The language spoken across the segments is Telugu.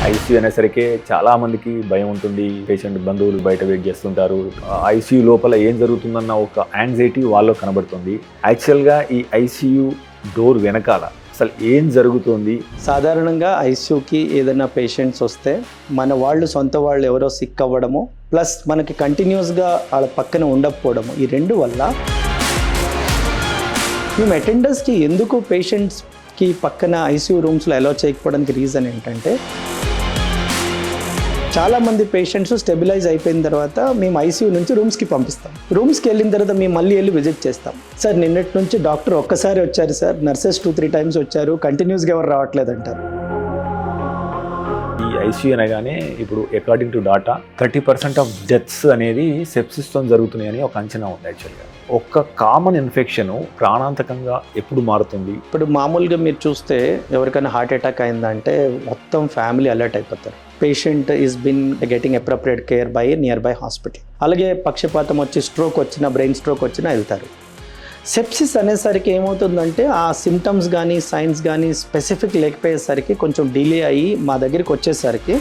ఐసీయూ అనేసరికి చాలా మందికి భయం ఉంటుంది. పేషెంట్ బంధువులు బయట వెయిట్ చేస్తుంటారు. ఐసీయూ లోపల ఏం జరుగుతుందన్న ఒక యాంగ్జైటీ వాళ్ళలో కనబడుతుంది. యాక్చువల్గా ఈ ఐసీయూ డోర్ వెనకాల అసలు ఏం జరుగుతుంది? సాధారణంగా ఐసీయూకి ఏదైనా పేషెంట్స్ వస్తే మన వాళ్ళు సొంత వాళ్ళు ఎవరో సిక్ అవ్వడము ప్లస్ మనకి కంటిన్యూస్గా వాళ్ళ పక్కన ఉండకపోవడము, ఈ రెండు వల్ల మేము అటెండర్స్కి ఎందుకు పేషెంట్స్కి పక్కన ఐసీయూ రూమ్స్లో అలౌ చేయకపోవడానికి రీజన్ ఏంటంటే, చాలామంది పేషెంట్స్ స్టెబిలైజ్ అయిపోయిన తర్వాత మేము ఐసీయూ నుంచి రూమ్స్కి పంపిస్తాం. రూమ్స్కి వెళ్ళిన తర్వాత మేము మళ్ళీ వెళ్ళి విజిట్ చేస్తాం. సార్ నిన్నటి నుంచి డాక్టర్ ఒక్కసారి వచ్చారు సార్, నర్సెస్ 2-3 టైమ్స్ వచ్చారు, కంటిన్యూస్గా ఎవరు రావట్లేదు అంటారు. ఈ ఐసీయూ అనగానే ఇప్పుడు according to data 30% of deaths అనేది సెప్సిస్తో జరుగుతున్నాయని ఒక అంచనా ఉంది. యాక్చువల్గా ఒక్క కామన్ ఇన్ఫెక్షన్ ప్రాణాంతకంగా ఎప్పుడు మారుతుంది? ఇప్పుడు మామూలుగా మీరు చూస్తే ఎవరికైనా హార్ట్ అటాక్ అయిందంటే మొత్తం ఫ్యామిలీ అలర్ట్ అయిపోతారు. Patient is been getting appropriate care bye near by hospital. అలాగే పక్షపాతం వచ్చి స్ట్రోక్ వచ్చినా, బ్రెయిన్ స్ట్రోక్ వచ్చినా వెళ్తారు. సెప్సిస్ అనేసరికి ఏమవుతుందంటే ఆ సిమ్టమ్స్ కానీ సైన్స్ కానీ స్పెసిఫిక్ లేకపోయేసరికి కొంచెం డిలే అయ్యి మా దగ్గరికి వచ్చేసరికి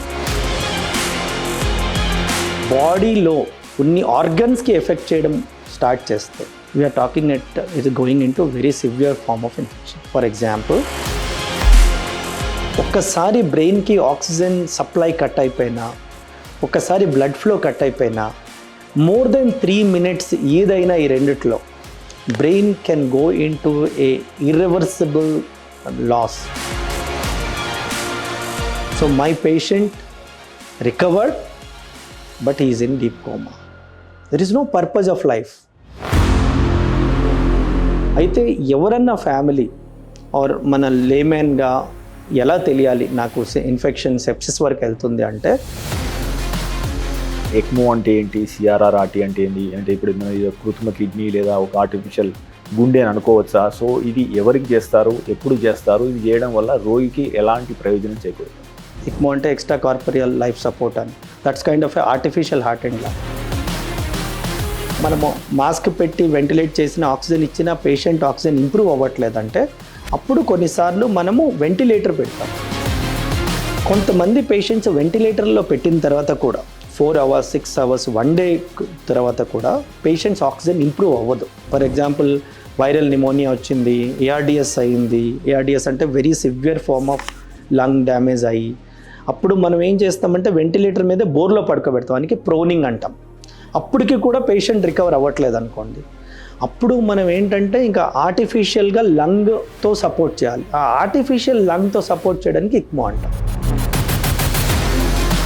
బాడీలో కొన్ని ఆర్గన్స్కి ఎఫెక్ట్ చేయడం స్టార్ట్ చేస్తే we are talking it is going in to very severe form of infection. For example, ఒక్కసారి బ్రెయిన్కి ఆక్సిజన్ సప్లై కట్ అయిపోయినా, ఒక్కసారి బ్లడ్ ఫ్లో కట్ అయిపోయినా, మోర్ దెన్ 3 minutes ఏదైనా ఈ రెండిట్లో brain can go in to a irreversible loss. So my patient recovered but is in deep coma. There is no purpose of life. అయితే ఎవరన్నా ఫ్యామిలీ ఆర్ మన లేమెన్గా ఎలా తెలియాలి నాకు ఇన్ఫెక్షన్ సెప్సిస్ వరకు వెళ్తుంది అంటే, ఎక్మో అంటే ఏంటి, సిఆర్ఆర్ఆర్టీ అంటే ఏంటి, అంటే ఇప్పుడు మన కృత్రిమ కిడ్నీ లేదా ఒక ఆర్టిఫిషియల్ గుండె అని అనుకోవచ్చా? సో ఇది ఎవరికి చేస్తారు, ఎప్పుడు చేస్తారు, ఇది చేయడం వల్ల రోగికి ఎలాంటి ప్రయోజనం చేకూరుతుంది? ఎక్మో అంటే ఎక్స్ట్రా కార్పొరియల్ లైఫ్ సపోర్ట్ అని, that's kind of artificial heart and lung. మనము మాస్క్ పెట్టి వెంటిలేట్ చేసిన ఆక్సిజన్ ఇచ్చిన పేషెంట్ ఆక్సిజన్ ఇంప్రూవ్ అవ్వట్లేదంటే అప్పుడు కొన్నిసార్లు మనము వెంటిలేటర్ పెడతాం. కొంతమంది పేషెంట్స్ వెంటిలేటర్లో పెట్టిన తర్వాత కూడా 4 hours 6 hours 1 day తర్వాత కూడా పేషెంట్స్ ఆక్సిజన్ ఇంప్రూవ్ అవ్వదు. ఫర్ ఎగ్జాంపుల్, వైరల్ నిమోనియా వచ్చింది, ఏఆర్డిఎస్ అయింది. ఏఆర్డిఎస్ అంటే very severe form of lung damage అయ్యి అప్పుడు మనం ఏం చేస్తామంటే వెంటిలేటర్ మీద బోర్లో పడుకోబెడతాం, దానికి ప్రోనింగ్ అంటాం. అప్పటికి కూడా పేషెంట్ రికవర్ అవ్వట్లేదు అనుకోండి, అప్పుడు మనం ఏంటంటే ఇంకా ఆర్టిఫిషియల్గా లంగ్తో సపోర్ట్ చేయాలి. ఆ ఆర్టిఫిషియల్ లంగ్తో సపోర్ట్ చేయడానికి ఇక్మో అంటాం.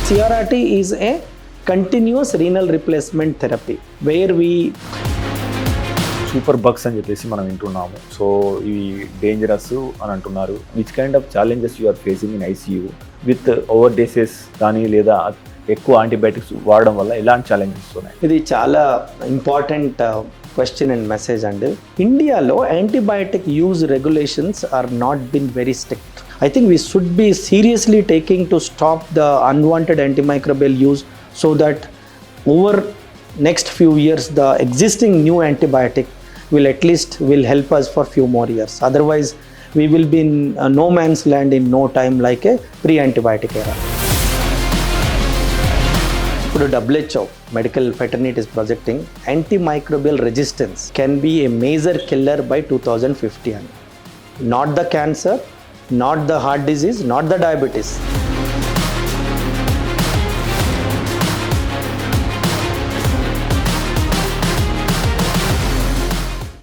CRRT is a continuous renal replacement therapy where we super bugs అని చెప్పేసి మనం వింటున్నాము. సో ఇవి డేంజరస్ అని అంటున్నారు. Which kind of challenges you are facing in ICU with overdoses కానీ లేదా ఎక్కువ యాంటీబయాటిక్స్ వాడడం వల్ల ఎలాంటి ఛాలెంజెస్ ఉన్నాయి? ఇది చాలా ఇంపార్టెంట్ క్వశ్చన్ అండ్ మెసేజ్ అండి. ఇండియాలో antibiotic use regulations are not been very strict. I think we should be seriously taking to stop the unwanted antimicrobial use so that over next few years the existing new antibiotic will help us for few more years. Otherwise we will be in no man's land in no time, like a pre-antibiotic era. ఇప్పుడు WHO medical fraternity is projecting antimicrobial resistance can be a major killer by 2050 అని. Not the cancer, not the heart disease, not the diabetes.